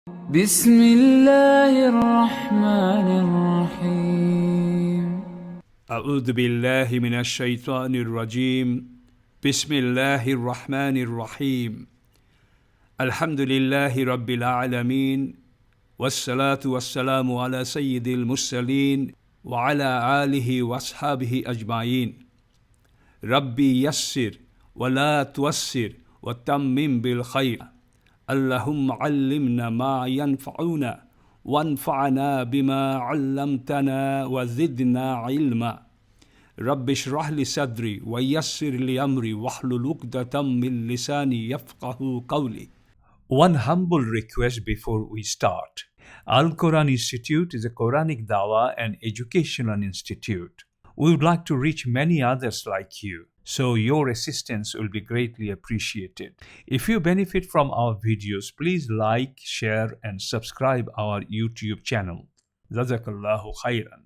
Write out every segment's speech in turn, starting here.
بسم الله الرحمن الرحيم أعوذ بالله من الشيطان الرجيم بسم الله الرحمن الرحيم الحمد لله رب العالمين والصلاة والسلام على سيد المرسلين وعلى آله وأصحابه أجمعين ربي يسر ولا توسر وتمم بالخير اللهم علمنا ما ينفعنا وانفعنا بما علمتنا وزدنا علما رب اشرح لي صدري ويسر لي أمري واحلل عقدة من لساني يفقه قولي. One humble request before we start. Al-Quran Institute is a Quranic Dawah and educational institute. We would like to reach many others like you, so your assistance will be greatly appreciated. If you benefit from our videos, please like, share, and subscribe our YouTube channel. Jazakallahu khairan.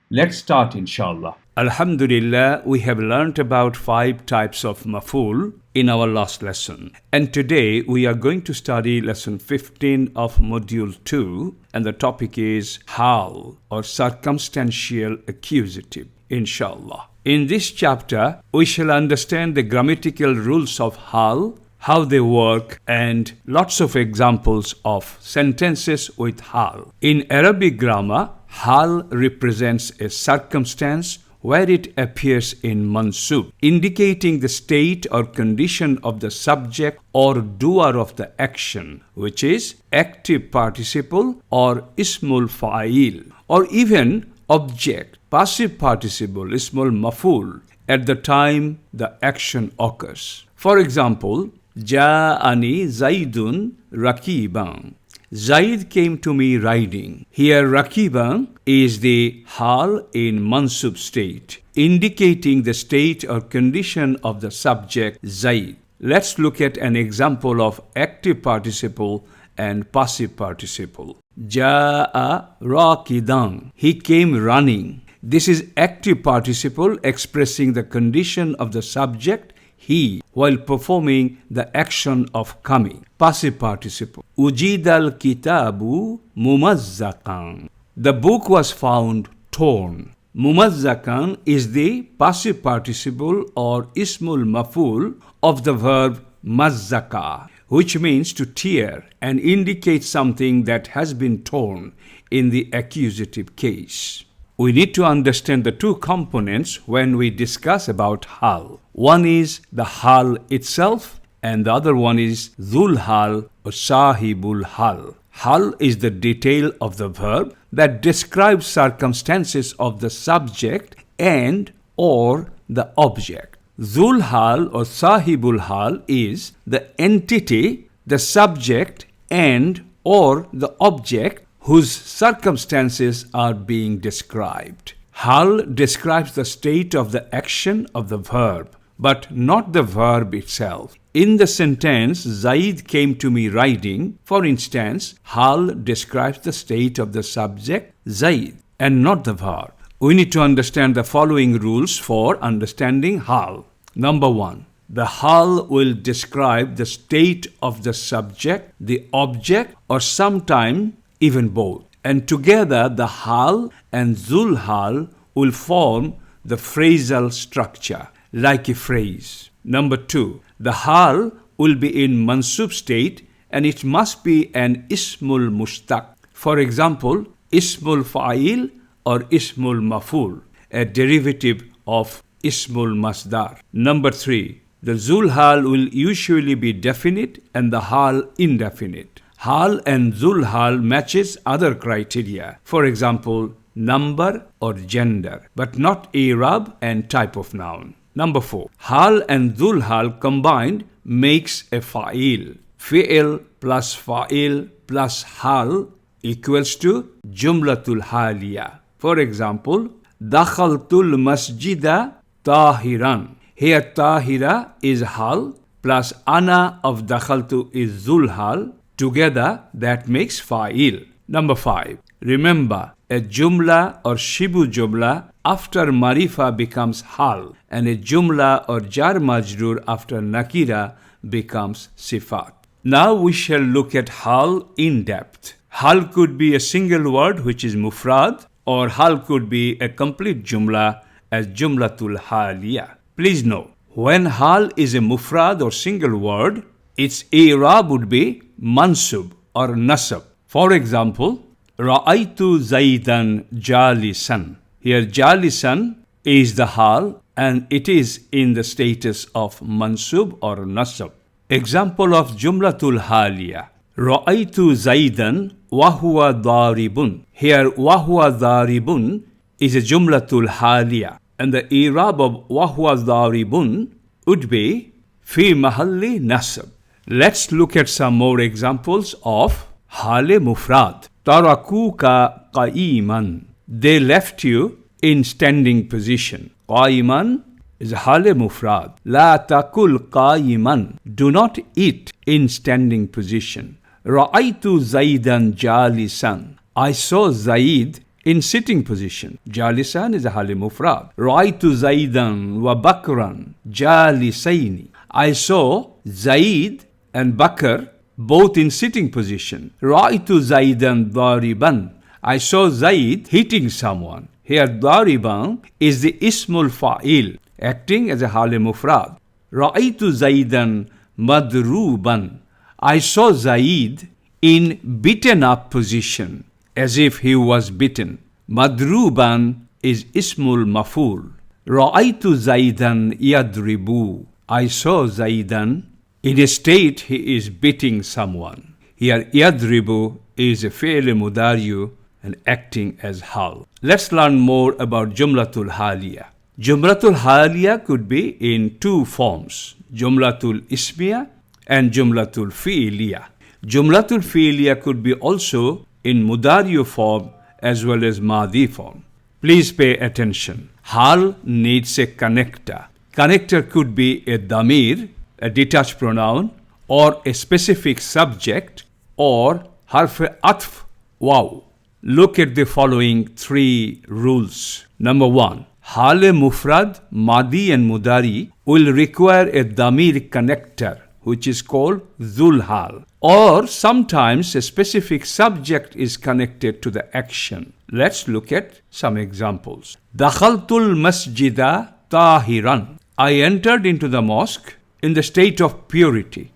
Let's start, inshallah. Alhamdulillah, we have learnt about 5 types of Mafool in our last lesson. And today we are going to study lesson 15 of module 2, and the topic is Haal, or circumstantial accusative, inshallah. In this chapter, we shall understand the grammatical rules of Haal, how they work, and lots of examples of sentences with Haal. In Arabic grammar, Haal represents a circumstance where it appears in Mansub, indicating the state or condition of the subject or doer of the action, which is active participle or Ismul Fa'il, or even object, passive participle, Ismul Mafool, at the time the action occurs. For example, Ja'ani Zaidun Rakiban. Zaid came to me riding. Here Rakiban is the Haal in Mansub state, indicating the state or condition of the subject Zaid. Let's look at an example of active participle and passive participle. Ja'a Rakidan. He came running. This is active participle expressing the condition of the subject, he, while performing the action of coming. Passive participle. Ujidal kitabu mumazzaqan. The book was found torn. Mumazzaqan is the passive participle or Ismul Mafool of the verb mazzaqa, which means to tear and indicates something that has been torn in the accusative case. We need to understand the 2 components when we discuss about Haal. One is the Haal itself, and the other one is Dhul Haal or Sahibul Haal. Haal is the detail of the verb that describes circumstances of the subject and or the object. Dhul Haal or Sahibul Haal is the entity, the subject, and or the object whose circumstances are being described. Haal describes the state of the action of the verb, but not the verb itself. In the sentence, Zaid came to me riding, for instance, Haal describes the state of the subject, Zaid, and not the verb. We need to understand the following rules for understanding Haal. Number 1. The Haal will describe the state of the subject, the object, or sometimes even both. And together the Haal and Dhul Haal will form the phrasal structure, like a phrase. Number 2. The Haal will be in Mansub state and it must be an Ismul Mushtaq. For example, Ismul Fa'il or Ismul Mafool, a derivative of Ismul Masdar. Number 3. The Dhul Haal will usually be definite and the Haal indefinite. Haal and Dhul Haal matches other criteria. For example, number or gender, but not Iraab and type of noun. Number 4. Haal and Dhul Haal combined makes a fa'il. Fi'il plus fa'il plus Haal equals to Jumlatul Haliya. For example, Dakhaltul Masjida Tahiran. Here Tahira is Haal plus Ana of Dakhaltu is Dhul Haal. Together that makes fa'il. Number 5. Remember, a Jumla or Shibu Jumla after Marifa becomes Haal, and a Jumla or Jar Majrur after Nakira becomes Sifat. Now we shall look at Hal in depth. Hal could be a single word which is mufrad, or Hal could be a complete Jumla as Jumlatul Haliya. Please note, when Hal is a mufrad or single word, its Iraab would be mansub or nasab. For example, Ra'aytu Zaidan Jalisan. Here Jalisan is the Hal and it is in the status of mansub or nasab. Example of Jumlatul Haliya. Ra'aytu Zaidan wa huwa daribun. Here wa huwa daribun is a Jumlatul Haliya, and the Iraab of wa huwa daribun would be fi mahalli nasab. Let's look at some more examples of Hale Mufrad. Tarakuka qa'iman. They left you in standing position. Qa'iman is Hale Mufrad. La takul qa'iman. Do not eat in standing position. Ra'aytu Zaidan jalisan. I saw Zaid in sitting position. Jalisan is a Hale Mufrad. Ra'aytu Zaidan wa Bakran jalisaini. I saw Zaid and Bakr both in sitting position. Ra'aytu Zaidan dariban. I saw Zaid hitting someone. Here dariban is the Ismul Fa'il, acting as a Hale Mufrad. Ra'aytu Zaidan madruban. I saw Zaid in beaten up position, as if he was bitten. Madruban is Ismul Mafool. Ra'aytu Zaidan yadribu. I saw Zaidan in a state he is beating someone. Here yadribu is a fi'l mudari'u and acting as hal. Let's learn more about Jumlatul Haliya. Jumlatul Haliya could be in two forms, Jumlatul Ismia and Jumlatul Fi'liya. Jumlatul Fi'liya could be also in Mudari'u form as well as Madi form. Please pay attention. Hal needs a connector. Connector could be a damir, a detached pronoun, or a specific subject, or harf-e-atf, wow. Look at the following three rules. Number one, Hale Mufrad, Madi and Mudari will require a damir connector, which is called Zul Hal. Or sometimes a specific subject is connected to the action. Let's look at some examples. Dakhaltul masjida tahiran. I entered into the mosque in the state of purity.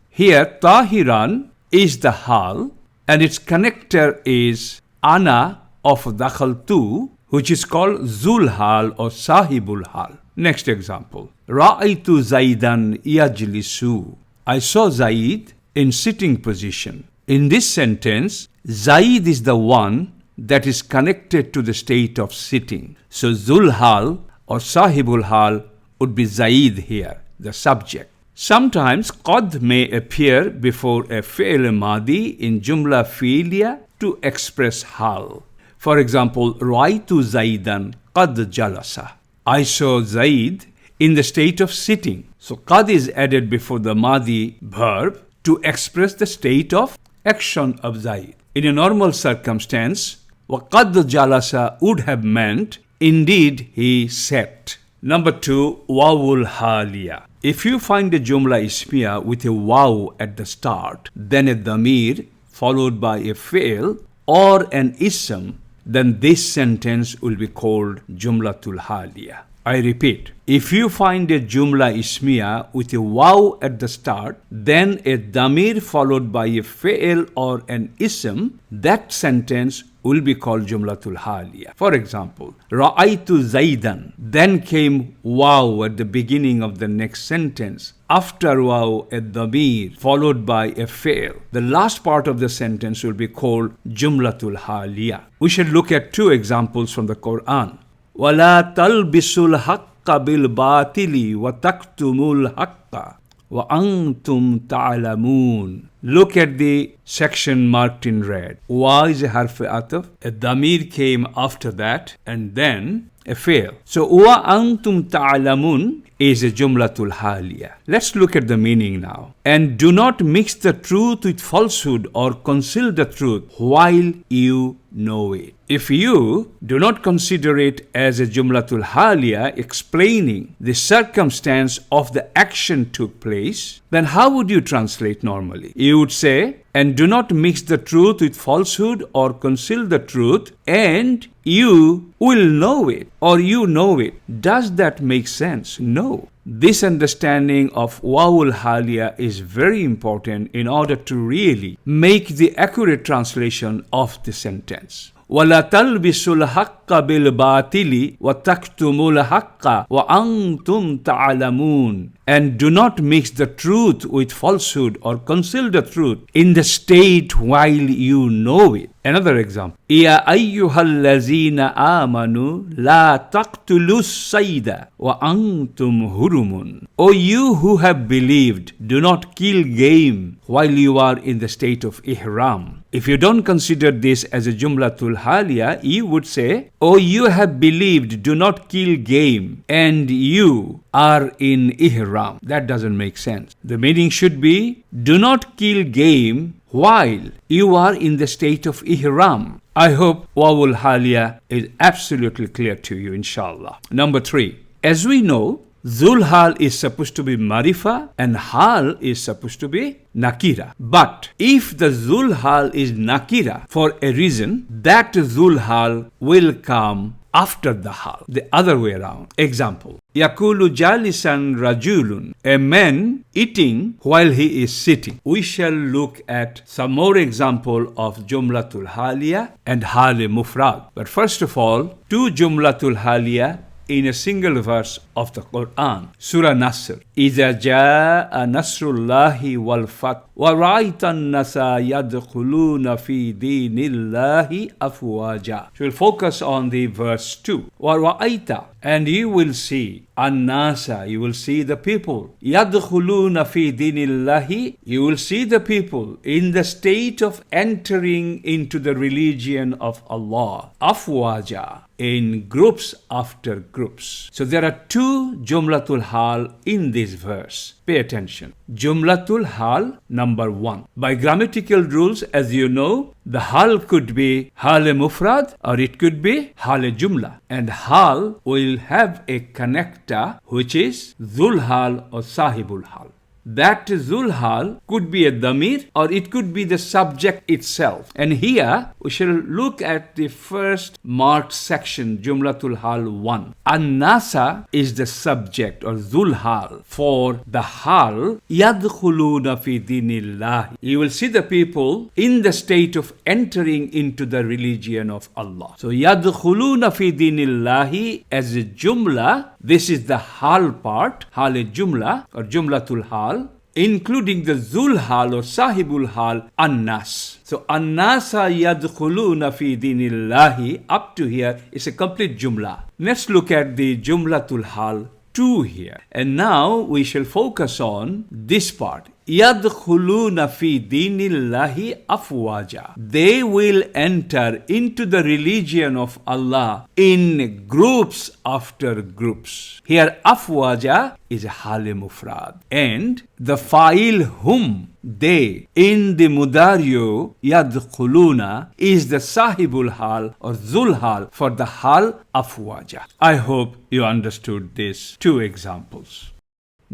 Here tahiran is the hal and its connector is ana of dakhaltu, which is called Zul Hal or Sahibul Hal. Next example. Ra'aytu Zaidan yajlisu. I saw Zaid in sitting position. In this sentence, Zaid is the one that is connected to the state of sitting. So Zul Hal or Sahibul Hal would be Zaid here, the subject. Sometimes qad may appear before a fi'l madi in Jumla Fi'liya to express hal. For example, Ra'aytu Zaidan qad jalasa. I saw Zaid in the state of sitting. So qad is added before the madi verb to express the state of action of Zaid. In a normal circumstance, وَقَدْ jalasa would have meant, indeed he sat. Number two, wawul haliya. If you find a Jumla Ismia with a waw at the start, then a damir followed by a fi'l or an ism, then this sentence will be called Jumlatul Haliya. I repeat, if you find a Jumla Ismiya with a waw at the start, then a damir followed by a fi'l or an ism, that sentence will be called Jumlatul Haliya. For example, Ra'aytu Zaidan. Then came waw at the beginning of the next sentence. After waw, a damir followed by a fi'l. The last part of the sentence will be called Jumlatul Haliya. We should look at two examples from the Quran. وَلَا تَلْبِسُوا الْحَقَّ بِالْبَاطِلِ وَتَكْتُمُوا الْحَقَّ وَأَنْتُمْ تَعْلَمُونَ. Look at the section marked in red. Wa is a harf-e-ataf. A damir came after that, and then a fail. So, wa antum ta'lamun is a Jumlatul Haliya. Let's look at the meaning now. And do not mix the truth with falsehood or conceal the truth while you know it. If you do not consider it as a Jumlatul Haliya explaining the circumstance of the action took place, then how would you translate normally? You would say, and do not mix the truth with falsehood or conceal the truth, and you will know it, or you know it. Does that make sense? No. This understanding of Wawul Haliya is very important in order to really make the accurate translation of the sentence. وَلَا تَلْبِسُوا الْحَقَّ بِالْبَاطِلِ وَتَكْتُمُوا الْحَقَّ وَأَنْتُمْ تَعْلَمُونَ. And do not mix the truth with falsehood or conceal the truth in the state while you know it. Another example. يَا أَيُّهَا الَّذِينَ آمَنُوا لَا تَقْتُلُوا الصَّيْدَ وَأَنْتُمْ هُرُمٌ. O you who have believed, do not kill game while you are in the state of ihram. If you don't consider this as a Jumlatul Haliya, you would say, O you have believed, do not kill game, and you are in ihram. That doesn't make sense. The meaning should be, do not kill game while you are in the state of ihram. I hope Wawul Haliya is absolutely clear to you, inshallah. Number 3. As we know, Zul Hal is supposed to be Marifa and Hal is supposed to be Nakira. But if the Zul Hal is Nakira for a reason, that Zul Hal will come after the Hal, the other way around. Example. Yakulu jalisan rajulun. A man eating while he is sitting. We shall look at some more example of Jumlatul Haliya and Hal Mufrad. But first of all, 2 Jumlatul Haliya in a single verse of the Quran. Surah Nasr. إِذَا جَاءَ نَصْرُ اللَّهِ وَالْفَتْحُ وَرَأَيْتَ النَّاسَ يَدْخُلُونَ فِي دِينِ اللَّهِ أَفْوَاجًا. So we'll focus on the verse 2. وَرَأَيْتَ. And you will see النَّاسَ. You will see the people. يَدْخُلُونَ فِي دِينِ اللَّهِ. You will see the people in the state of entering into the religion of Allah. أَفْوَاجًا. In groups after groups. So there are 2 Jumlatul Hal in this verse. Pay attention. Jumlatul Hal number 1. By grammatical rules, as you know, the Hal could be Hal Mufrad or it could be Hal Jumla. And Hal will have a connector which is Zul Hal or Sahibul Hal. That Zul Hal could be a damir or it could be the subject itself. And here we shall look at the first marked section, Jumlatul Hal 1. An-Nasa is the subject or Zul Hal for the Hal Yadkhuluna fi dinillah. You will see the people in the state of entering into the religion of Allah. So Yadkhuluna fi dinillahi as a Jumla. This is the Hal part, Hal Jumla or Jumlatul Hal, including the Zul Hal or Sahibul Hal, An-Nas. So An-Nasa yadkhuluna fi dinillahi, up to here is a complete Jumla. Let's look at the Jumlatul Hal 2 here. And now we shall focus on this part. يَدْخُلُونَ فِي دِينِ اللَّهِ أَفْوَاجًا. They will enter into the religion of Allah in groups after groups. Here afwaja is a Hal Mufrad. And the fa'il hum, they, in the Mudario yadkhuluna is the Sahibul Hal or Zul Hal for the Hal afwaja. I hope you understood these 2 examples.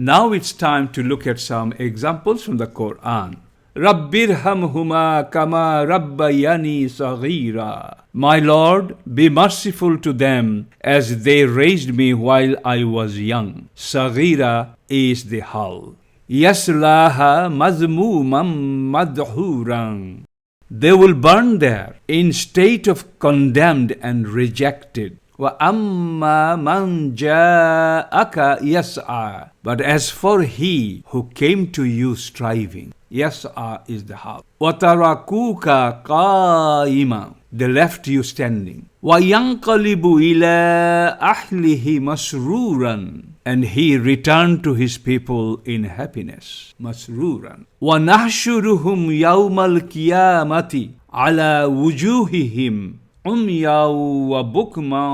Now it's time to look at some examples from the Quran. Rabbirhamhuma kama rabbayani saghira. My Lord, be merciful to them as they raised me while I was young. Saghira is the Hal. Yaslaha mazmumam madhuran. They will burn there in state of condemned and rejected. وَأَمَّا مَنْ جَاءَكَ يَسْعَى. But as for he who came to you striving, yas'a is the Hal. وَتَرَكُوكَ قَائِمًا. They left you standing. وَيَنْقَلِبُ إِلَىٰ أَهْلِهِ مَسْرُورًا. And he returned to his people in happiness. Masruran. وَنَحْشُرُهُمْ يَوْمَ الْقِيَامَةِ عَلَى وُجُوهِهِمْ عميا وبكما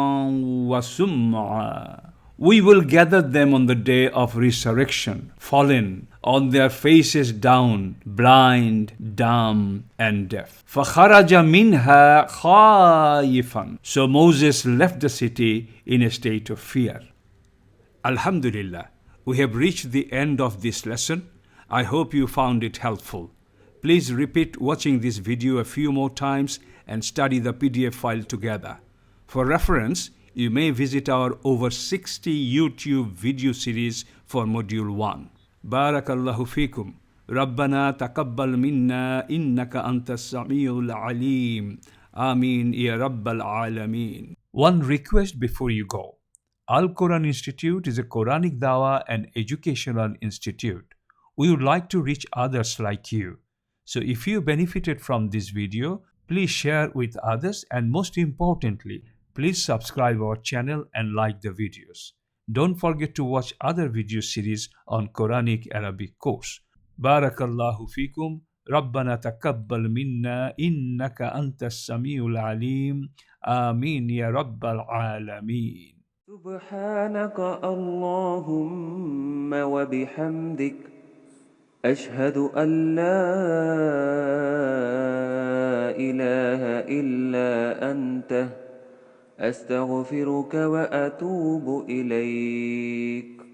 وسمعا. We will gather them on the day of resurrection, fallen, on their faces down, blind, dumb, and deaf. فَخَرَجَ مِنْهَا خَائِفًا. So Moses left the city in a state of fear. Alhamdulillah, we have reached the end of this lesson. I hope you found it helpful. Please repeat watching this video a few more times and study the PDF file together. For reference, you may visit our over 60 YouTube video series for Module 1. Barakallahu fikum. Rabbana taqabbal minna innaka antas samiul alim. Ameen ya Rabbal Alameen. One request before you go. Al-Quran Institute is a Quranic Dawah and educational institute. We would like to reach others like you. So if you benefited from this video, please share with others, and most importantly, please subscribe our channel and like the videos. Don't forget to watch other video series on Quranic Arabic course. Barakallahu fikum. Rabbana taqabbal minna innaka antas samiul alim. Ameen ya Rabbal Alameen. سبحانك اللهم وبحمدك أشهد أن لا إله إلا أنت أستغفرك وأتوب إليك.